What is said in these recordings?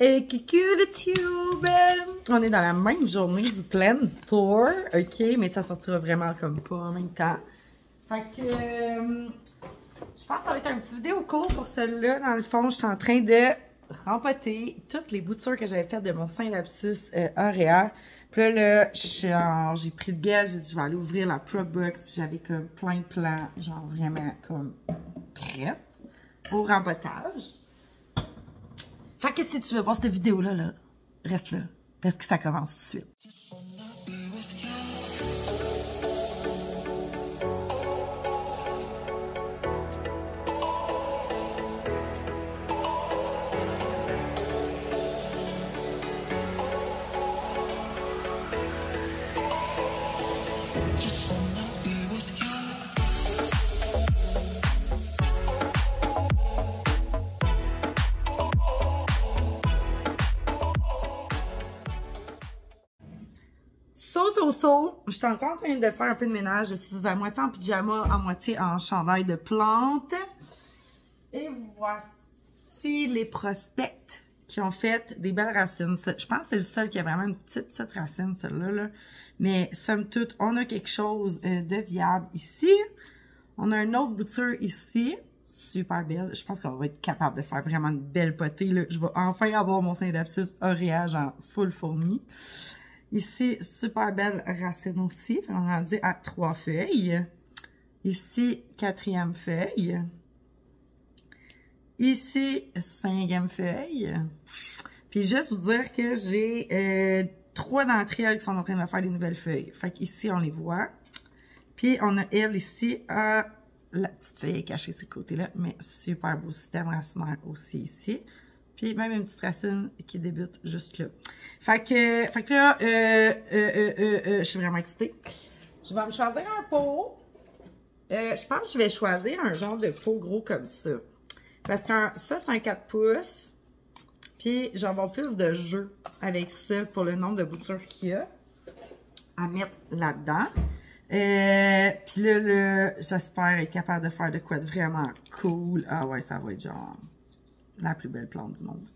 Et coucou le tube! On est dans la même journée du plein tour, ok? Mais ça sortira vraiment comme pas en même temps. Fait que je pense que ça va être un petit vidéo court pour celle-là. Dans le fond, je suis en train de rempoter toutes les boutures que j'avais faites de mon Saint-Lapsus Auréa. Puis là, j'ai pris le gaz, j'ai dit je vais aller ouvrir la prop box. Puis j'avais comme plein de plans, genre vraiment comme prêtes au rempotage. Fait que si tu veux voir cette vidéo-là, là, reste là, parce que ça commence tout de suite. J'étais encore en train de faire un peu de ménage. Je suis à moitié en pyjama, à moitié en chandail de plante. Et voici les prospects qui ont fait des belles racines. Je pense que c'est le seul qui a vraiment une petite racine, celle-là. Là. Mais somme toute, on a quelque chose de viable ici. On a une autre bouture ici. Super belle. Je pense qu'on va être capable de faire vraiment une belle potée. Là. Je vais enfin avoir mon Saint-Lapsus Auréa en full fourni. Ici, super belle racine aussi. On est rendu à 3 feuilles. Ici, 4e feuille. Ici, 5e feuille. Puis juste vous dire que j'ai 3 d'entre elles qui sont en train de faire des nouvelles feuilles. Fait qu'ici, on les voit. Puis on a elle ici, la petite feuille est cachée sur ce côté-là, mais super beau système racinaire aussi ici. Puis même une petite racine qui débute juste là. Fait que là, je suis vraiment excitée. Je vais me choisir un pot. Je pense que je vais choisir un genre de pot gros comme ça. Parce que ça, c'est un 4 pouces. Puis je vais avoir plus de jeu avec ça pour le nombre de boutures qu'il y a à mettre là-dedans. Puis là, j'espère être capable de faire de quoi de vraiment cool. Ah ouais, ça va être genre la plus belle plante du monde.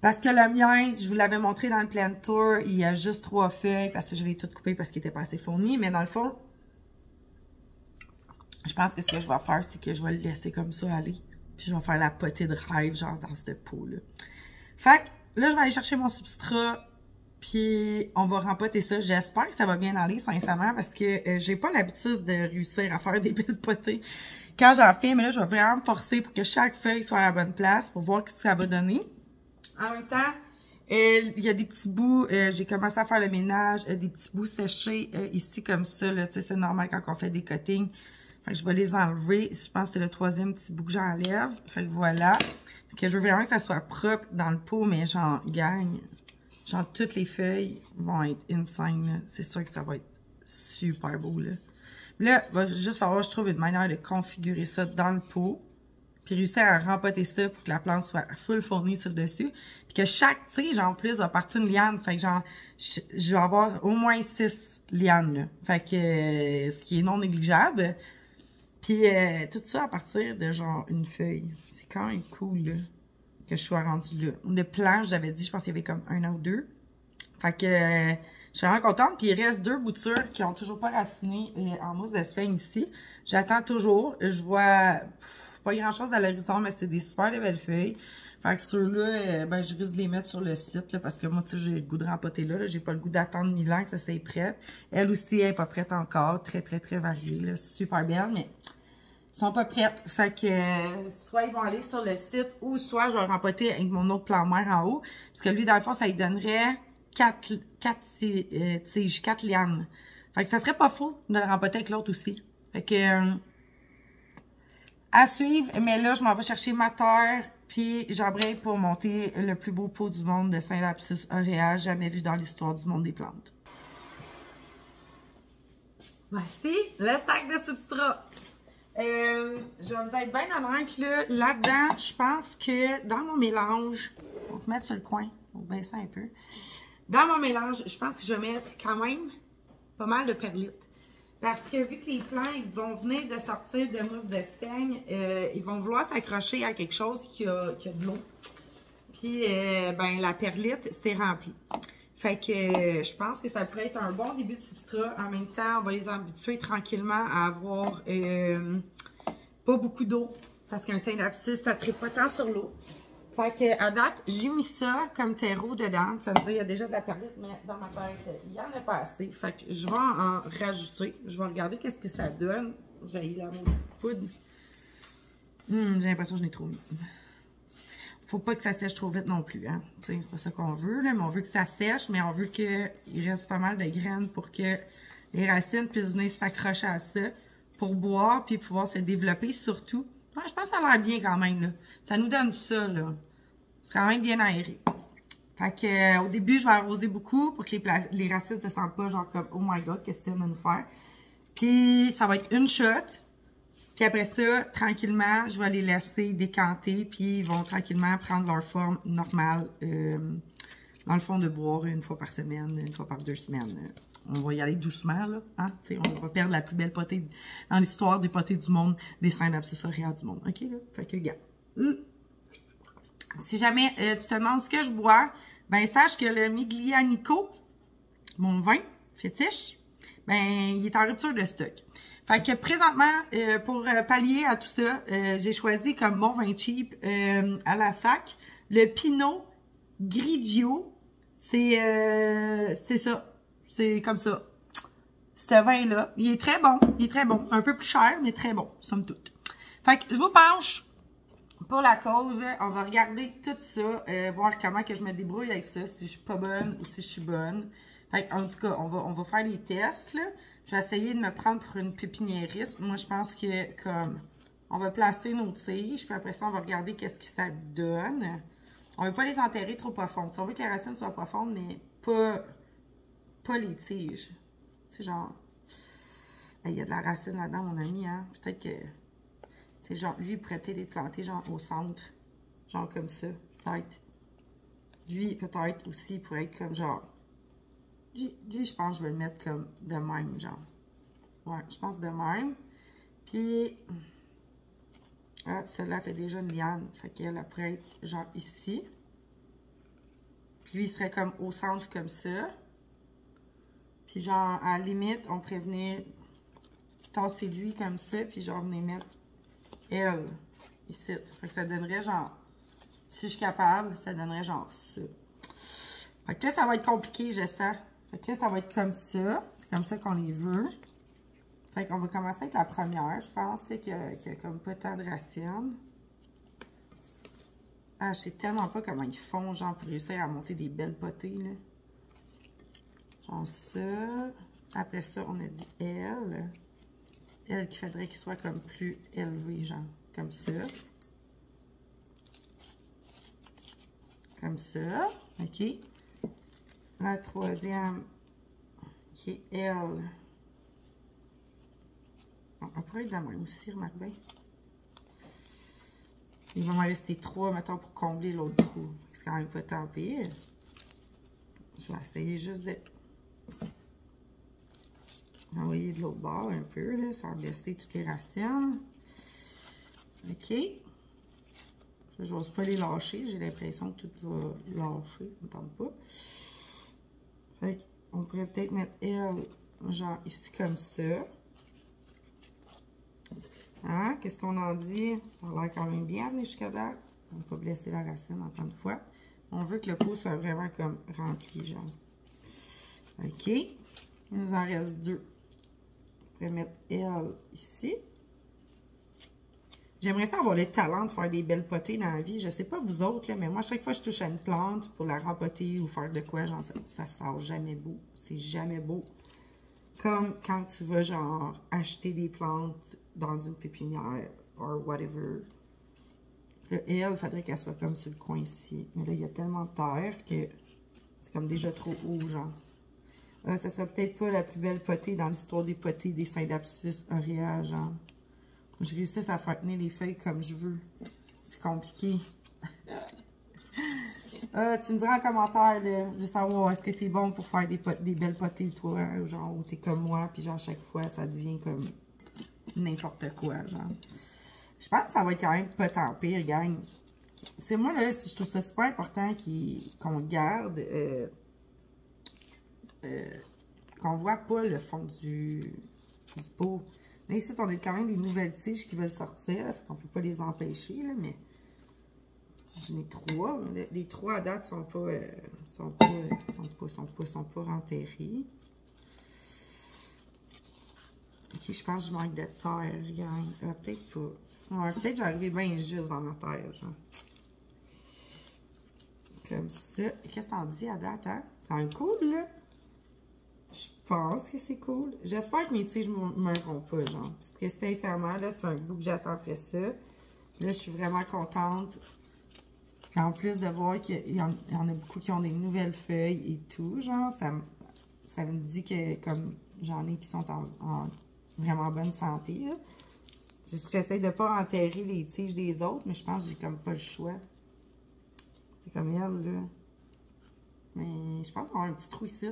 Parce que le mien, je vous l'avais montré dans le plein tour, il y a juste 3 feuilles parce que je l'ai tout coupé parce qu'il n'était pas assez fourni. Mais dans le fond, je pense que ce que je vais faire, c'est que je vais le laisser comme ça aller. Puis je vais faire la potée de rêve, genre dans ce pot-là. Fait que là, je vais aller chercher mon substrat. Puis on va rempoter ça. J'espère que ça va bien aller, sincèrement, parce que j'ai pas l'habitude de réussir à faire des belles potées quand j'en fais. Mais là, je vais vraiment me forcer pour que chaque feuille soit à la bonne place pour voir ce que ça va donner. En même temps, il y a des petits bouts, j'ai commencé à faire le ménage, des petits bouts séchés ici comme ça. C'est normal quand on fait des cuttings. Fait que je vais les enlever. Je pense que c'est le 3e petit bout que j'enlève. Fait que voilà. Fait que je veux vraiment que ça soit propre dans le pot, mais j'en gagne. Genre, toutes les feuilles vont être insane, c'est sûr que ça va être super beau, là. Là, il va juste falloir que je trouve une manière de configurer ça dans le pot. Puis réussir à rempoter ça pour que la plante soit full fournie sur le dessus. Puis que chaque tige, en plus, va partir une liane. Fait que genre, je vais avoir au moins 6 lianes, là. Fait que, ce qui est non négligeable. Puis, tout ça à partir de genre une feuille. C'est quand même cool, là. Que je sois rendue là. Le plan, j'avais dit, je pense qu'il y avait comme 1 an ou 2. Fait que je suis vraiment contente. Puis il reste 2 boutures qui ont toujours pas raciné en mousse de sphène ici. J'attends toujours. Je vois pas grand chose à l'horizon, mais c'est des super belles feuilles. Fait que ceux-là, ben, je risque de les mettre sur le site là, parce que moi, tu sais, j'ai le goût de rempoter là. J'ai pas le goût d'attendre 1000 ans que ça soit prêt. Elle aussi, elle est pas prête encore. Très variée. Là. Super belle, mais ils sont pas prêtes. Fait que soit ils vont aller sur le site ou soit je vais rempoter avec mon autre plan mère en haut. Parce que lui, dans le fond, ça lui donnerait 4 tiges, 4 lianes. Fait que ça serait pas faux de le rempoter avec l'autre aussi. Fait que à suivre. Mais là, je m'en vais chercher ma terre. Puis j'embraye pour monter le plus beau pot du monde de Saint-Lapsus Auréa jamais vu dans l'histoire du monde des plantes. Voici le sac de substrat. Je vais vous être bien honnête, là-dedans, je pense que dans mon mélange, on va se mettre sur le coin, on va baisser un peu. Dans mon mélange, je pense que je vais mettre quand même pas mal de perlite. Parce que vu que les plants, ils vont venir de sortir de mousse de sphène, ils vont vouloir s'accrocher à quelque chose qui a de l'eau. Puis Puis, ben, la perlite, c'est rempli. Fait que je pense que ça pourrait être un bon début de substrat. En même temps, on va les habituer tranquillement à avoir pas beaucoup d'eau. Parce qu'un Saint-Dapsus, ça ne traite pas tant sur l'eau. Fait que à date, j'ai mis ça comme terreau dedans. Tu vas me dire, il y a déjà de la perlite, mais dans ma tête, il n'y en a pas assez. Fait que je vais en rajouter. Je vais regarder qu'est-ce que ça donne. J'ai la maudite poudre. J'ai l'impression que je n'ai trop mis. Faut pas que ça sèche trop vite non plus, hein. C'est pas ça qu'on veut, là, mais on veut que ça sèche, mais on veut qu'il reste pas mal de graines pour que les racines puissent venir s'accrocher à ça pour boire puis pouvoir se développer surtout. Ouais, je pense que ça a l'air bien quand même, là. Ça nous donne ça, là. C'est quand même bien aéré. Fait que, au début, je vais arroser beaucoup pour que les racines se sentent pas genre comme « Oh my God, qu'est-ce que tu viens de nous faire? » Puis, ça va être une shot. Puis après ça, tranquillement, je vais les laisser décanter, puis ils vont tranquillement prendre leur forme normale, dans le fond, de boire une fois par semaine, une fois par 2 semaines. On va y aller doucement, là, hein? T'sais, on va pas perdre la plus belle potée dans l'histoire des potées du monde, des Saint-Dapsus auréats du monde, OK, là? Fait que, regarde. Si jamais tu te demandes ce que je bois, ben sache que le Miglianico, mon vin fétiche, ben il est en rupture de stock. Fait que présentement, pour pallier à tout ça, j'ai choisi comme mon vin cheap à la sac, le Pinot Grigio. C'est ça. C'est comme ça. Ce vin-là, il est très bon. Il est très bon. Un peu plus cher, mais très bon, somme toute. Fait que je vous penche pour la cause. On va regarder tout ça, voir comment que je me débrouille avec ça, si je suis pas bonne ou si je suis bonne. Fait que, en tout cas, on va faire les tests, là. Je vais essayer de me prendre pour une pépiniériste. Moi, je pense que, comme, on va placer nos tiges, puis après ça, on va regarder qu'est-ce que ça donne. On ne veut pas les enterrer trop profondes. On veut que les racines soient profondes, mais pas les tiges. Tu sais, genre, il y a de la racine là-dedans, mon ami, hein. Peut-être que, c'est genre, lui, il pourrait peut-être être planté, genre, au centre. Genre comme ça, peut-être. Lui, peut-être aussi, il pourrait être comme, genre, lui, je pense que je vais le mettre comme de même, genre. Ouais, je pense de même. Puis, ah, celle-là fait déjà une liane. Fait qu'elle pourrait être genre ici. Puis lui, il serait comme au centre comme ça. Puis genre, à la limite, on pourrait venir tasser lui comme ça. Puis genre, venir mettre elle ici. Fait que ça donnerait genre, si je suis capable, ça donnerait genre ça. Fait que là, ça va être compliqué, je sens. Fait que là, ça va être comme ça. C'est comme ça qu'on les veut. Fait qu'on va commencer avec la première. Je pense qu'il y a comme pas tant de racines. Ah, je sais tellement pas comment ils font, genre, pour réussir à monter des belles potées, là. Genre ça. Après ça, on a dit elle. Elle qu'il faudrait qu'il soit comme plus élevé, genre, comme ça. Comme ça. OK. La troisième, qui est elle. Bon, on pourrait être de même aussi, remarque bien. Il va m'en rester 3, mettons, pour combler l'autre trou. C'est quand même pas tant pire. Je vais essayer juste de envoyer de l'autre bord un peu, là, sans baisser toutes les racines. OK. Je n'ose pas les lâcher. J'ai l'impression que tout va lâcher. Je ne tente pas. Fait qu'on pourrait peut-être mettre elle, genre ici comme ça. Hein? Qu'est-ce qu'on en dit? Ça a l'air quand même bien venir jusqu'à là. On ne va pas blesser la racine encore une fois. On veut que le pot soit vraiment comme rempli, genre. OK. Il nous en reste 2. On pourrait mettre elle ici. J'aimerais ça avoir le talent de faire des belles potées dans la vie. Je sais pas vous autres, là, mais moi, chaque fois que je touche à une plante pour la rempoter ou faire de quoi, genre, ça sort jamais beau. C'est jamais beau. Comme quand tu vas, genre, acheter des plantes dans une pépinière or whatever. Là, elle, il faudrait qu'elle soit comme sur le coin ici. Mais là, il y a tellement de terre que c'est comme déjà trop haut, genre. Ça serait peut-être pas la plus belle potée dans l'histoire des potées des Saint-Dapsus auréats, genre. Je réussis à faire tenir les feuilles comme je veux. C'est compliqué. Tu me diras en commentaire, là, je veux savoir, est-ce que t'es bon pour faire des belles potées, toi, hein, genre, ou t'es comme moi, puis genre, chaque fois, ça devient comme n'importe quoi, genre. Je pense que ça va être quand même pas tant pire, gang. c'est moi, là, je trouve ça super important qu'on garde, qu'on voit pas le fond du pot. Mais ici, on a quand même des nouvelles tiges qui veulent sortir, fait qu'on peut pas les empêcher, là, mais j'en ai 3. Les 3 à date sont pas renterrés. Ok, je pense que je manque de terre, gang. Peut-être pas. Ouais, peut-être j'arrivais bien juste dans ma terre, genre. Comme ça. Qu'est-ce que t'en dis à date, hein? Ça va être cool, là? Je pense que c'est cool. J'espère que mes tiges ne meurront pas, genre. Parce que sincèrement, là, ça fait un bout que j'attends après ça. Là, je suis vraiment contente. Puis en plus de voir qu'il y en a beaucoup qui ont des nouvelles feuilles et tout, genre, ça me dit que, comme j'en ai qui sont en vraiment bonne santé, là. J'essaie de ne pas enterrer les tiges des autres, mais je pense que j'ai comme pas le choix. C'est comme elle, là. Mais je pense qu'on a un petit trou ici.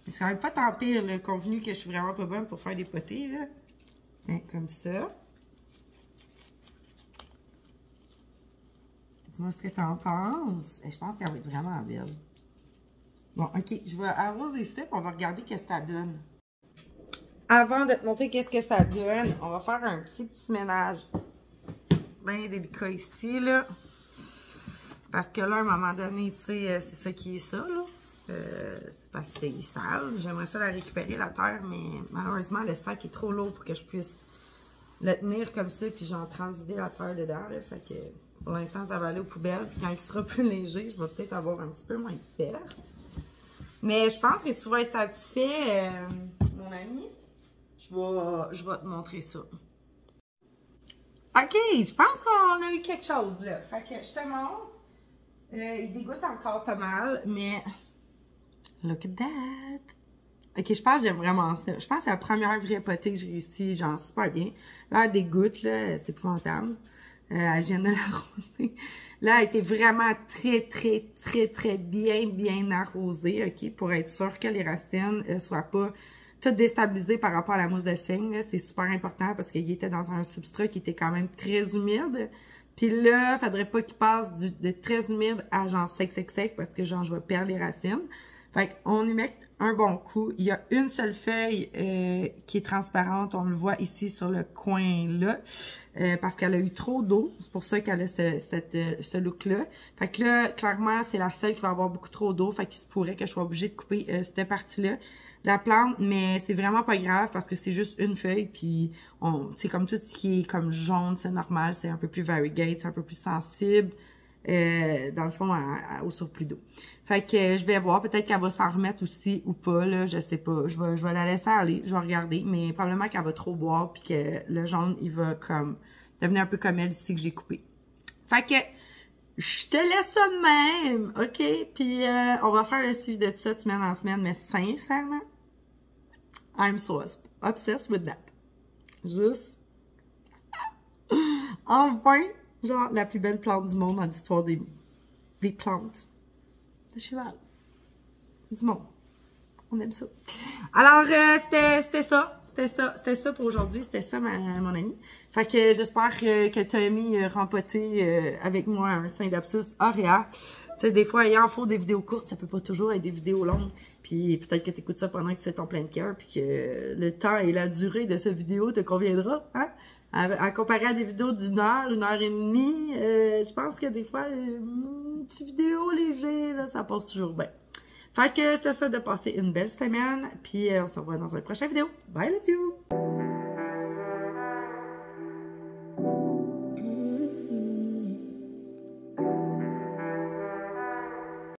Mais c'est quand même pas tant pire, là, convenu que je suis vraiment pas bonne pour faire des potées, là. Tiens, comme ça. Dis-moi ce que t'en penses. Et je pense qu'elle va être vraiment belle. Bon, ok, je vais arroser ça, on va regarder qu'est-ce que ça donne. Avant de te montrer qu'est-ce que ça donne, on va faire un petit ménage bien délicat ici, là. Parce que là, à un moment donné, tu sais, c'est ça qui est ça, là. C'est parce que c'est sale. J'aimerais ça la récupérer, la terre, mais malheureusement, le sac est trop lourd pour que je puisse le tenir comme ça, puis j'en transider la terre dedans, là. Fait que pour l'instant, ça va aller aux poubelles, puis quand il sera plus léger, je vais peut-être avoir un petit peu moins de perte. Mais je pense que tu vas être satisfait, mon ami. Je vais te montrer ça. OK, je pense qu'on a eu quelque chose, là. Fait que je te montre. Il dégoûte encore pas mal, mais look at that! Ok, je pense que j'aime vraiment ça. Je pense que c'est la première vraie potée que j'ai réussi, genre super bien. Là, elle dégoûte, là, c'est épouvantable. Elle vient de l'arroser. Là, elle était vraiment très bien arrosée, ok, pour être sûr que les racines ne soient pas toutes déstabilisées par rapport à la mousse de cygne. C'est super important parce qu'il était dans un substrat qui était quand même très humide. Puis là, il ne faudrait pas qu'il passe de très humide à genre sec parce que genre je vais perdre les racines. Fait qu'on y met un bon coup. Il y a une seule feuille qui est transparente. On le voit ici sur le coin là. Parce qu'elle a eu trop d'eau. C'est pour ça qu'elle a ce look-là. Fait que là, clairement, c'est la seule qui va avoir beaucoup trop d'eau. Fait qu'il se pourrait que je sois obligée de couper cette partie-là de la plante. Mais c'est vraiment pas grave parce que c'est juste une feuille. Puis, c'est comme tout ce qui est comme jaune, c'est normal. C'est un peu plus variegate, c'est un peu plus sensible. Dans le fond, au surplus d'eau. Fait que je vais voir, peut-être qu'elle va s'en remettre aussi ou pas, là, je sais pas. Je vais la laisser aller, je vais regarder, mais probablement qu'elle va trop boire puis que le jaune, il va comme devenir un peu comme elle ici que j'ai coupé. Fait que je te laisse ça de même, ok? Puis on va faire le suivi de ça de semaine en semaine, mais sincèrement, I'm so obsessed with that. Juste, enfin, genre la plus belle plante du monde dans l'histoire des plantes de cheval du monde. On aime ça. Alors, c'était ça pour aujourd'hui. C'était ça, mon ami. Fait que j'espère que tu as aimé rempoter avec moi un Synapsus aurea. Tu sais, des fois, il en faut des vidéos courtes, ça peut pas toujours être des vidéos longues. Puis peut-être que tu écoutes ça pendant que tu es en plein cœur, puis que le temps et la durée de cette vidéo te conviendra, hein? À comparer à des vidéos d'1 heure, 1h30, je pense que des fois, une petite vidéo léger, là, ça passe toujours bien. Fait que je te souhaite de passer une belle semaine, puis on se revoit dans une prochaine vidéo. Bye les tubes!